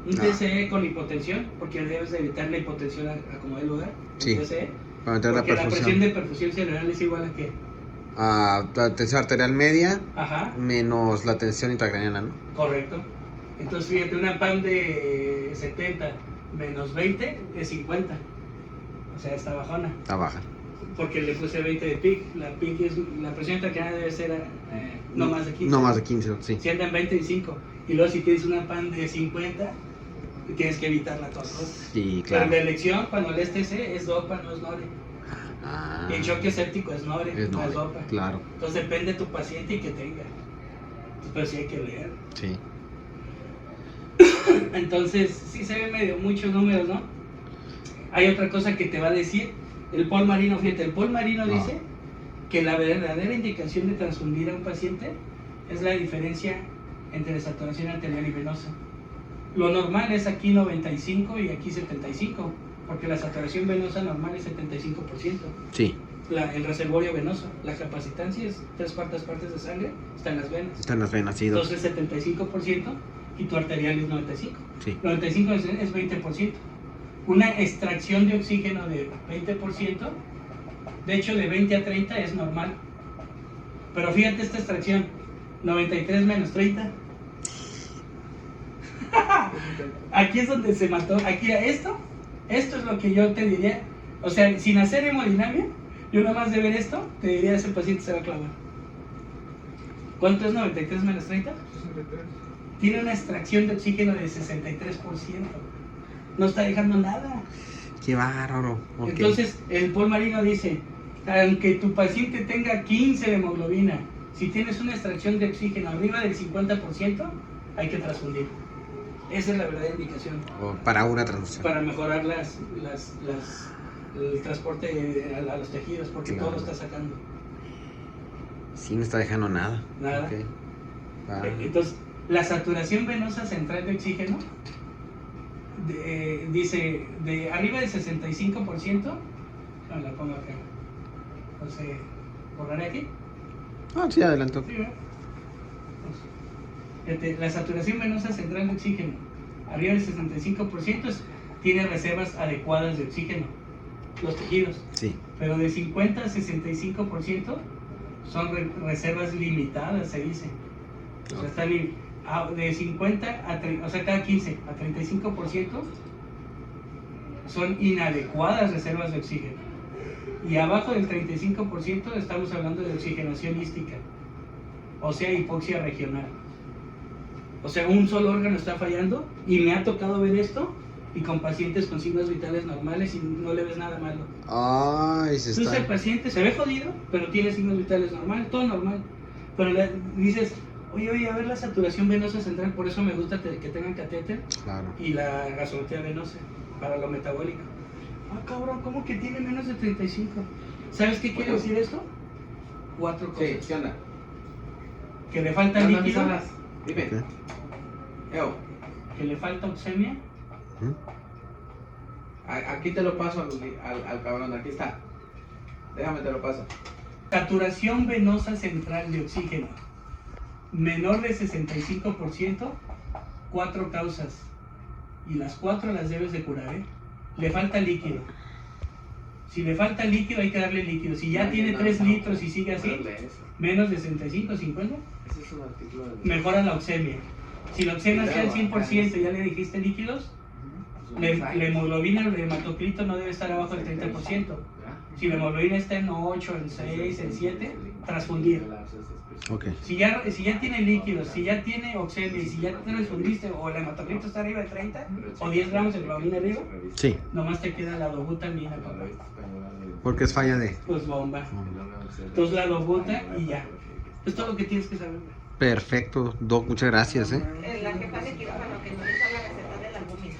A: Un TCE con hipotensión, porque debes de evitar la hipotensión a como de lugar.
B: Sí.
A: TCE,
B: Para meter la
A: porque la presión
B: perfusión.
A: de perfusión cerebral es igual a qué.
B: La tensión arterial media
A: Ajá,
B: menos la tensión intracraniana, ¿no?
A: correcto. Entonces fíjate, una PAM de 70 menos 20 es 50. O sea, está bajona.
B: Está baja.
A: Porque le puse 20 de PIC. La presión intracraniana debe ser no más de 15.
B: No más de 15, sí.
A: Si anda en 25. Y luego si tienes una PAM de 50, tienes que evitarla todas cosas.
B: Sí,
A: Pero
B: claro.
A: de elección, cuando el TC es dopa, no es Nore.
B: Ah,
A: Y el choque séptico es Nore,
B: es
A: no es
B: Nore,
A: dopa.
B: claro.
A: Entonces depende de tu paciente y que tenga. Pero sí hay que leer.
B: Sí.
A: Entonces, sí se ven medio muchos números, ¿no? Hay otra cosa que te va a decir. El Paul Marino, fíjate, el Paul Marino dice que la verdadera indicación de transfundir a un paciente es la diferencia entre saturación arterial y venosa. Lo normal es aquí 95 y aquí 75, porque la saturación venosa normal es 75%.
B: Sí.
A: El reservorio venoso, la capacitancia es 3/4 partes de sangre, está en las venas.
B: Están las venas, sí, doc.
A: Entonces 75% y tu arterial es 95.
B: Sí.
A: 95 es 20%. Una extracción de oxígeno de 20%, de hecho de 20 a 30 es normal. Pero fíjate esta extracción, 93 menos 30. Aquí es donde se mató. Aquí esto es lo que yo te diría. O sea, sin hacer hemodinamia, yo nada más de ver esto, te diría ese paciente se va a clavar. ¿Cuánto es 93 menos 30?
C: 63.
A: Tiene una extracción de oxígeno de 63%. No está dejando nada.
B: Qué bárbaro. Ok.
A: Entonces, el Paul Marino dice, aunque tu paciente tenga 15 de hemoglobina, si tienes una extracción de oxígeno arriba del 50%, hay que transfundir. Esa es la verdadera indicación.
B: O para una transfusión.
A: Para mejorar el transporte a los tejidos, porque
B: Claro.
A: todo lo está sacando.
B: Sí, no está dejando nada.
A: Nada.
B: Ok. Ah,
A: Entonces, la saturación venosa central de oxígeno dice de arriba del 65%, no, la pongo acá. Entonces, ¿borraré aquí?
B: sí, adelantó.
A: Sí, ¿verdad? La saturación venosa central de oxígeno arriba del 65% tiene reservas adecuadas de oxígeno, los tejidos,
B: Sí.
A: pero de 50 a 65% son reservas limitadas, se dice. O sea, está de 50 a 30, o sea, cada 15 a 35% son inadecuadas reservas de oxígeno. Y abajo del 35% estamos hablando de oxigenación ística, o sea, hipoxia regional. O sea, un solo órgano está fallando y me ha tocado ver esto y con pacientes con signos vitales normales y no le ves nada malo.
B: Ay, se
A: Entonces el
B: está.
A: paciente se ve jodido, pero tiene signos vitales normales, todo normal. Pero dices, oye, a ver la saturación venosa central, por eso me gusta que tengan catéter
B: Claro.
A: y la gasometría venosa para lo metabólico. Ah, cabrón, ¿cómo que tiene menos de 35? ¿Sabes qué quiere decir esto? 4 cosas.
C: Sí, ¿qué onda?
A: Que le falta
C: ¿Qué onda,
A: líquido,
C: mis alas? Dime.
B: Ok.
C: Eo,
A: que le falta oxemia.
B: Ujú.
C: aquí te lo paso al cabrón, aquí está. Déjame, te lo paso.
A: Saturación venosa central de oxígeno menor de 65%, 4 causas. Y las 4 las debes de curar, ¿eh? Le falta líquido. Si le falta líquido, hay que darle líquido. Si ya tiene 3 litros y sigue así, menos de 65, 50,
C: Ese es un artículo de...
A: mejora la oxemia. Si la oxemia está al 100% y ya le dijiste líquidos, la hemoglobina, el hematocrito no debe estar abajo del 30%. Si la hemoglobina está en 8, en 6, en 7, transfundir.
B: Ok.
A: Si ya tiene líquidos, si ya tiene oxemia y si ya transfundiste o el hematocrito está arriba de 30 o 10 gramos de hemoglobina arriba,
B: Sí,
A: nomás te queda la dobutamina, papá.
B: porque es falla de...
A: Pues bomba. Entonces la dobuta y ya. Es todo lo que tienes que saber.
B: Perfecto, Doc, muchas gracias,
D: La jefa de quirófano que no hizo la receta de la albúmina.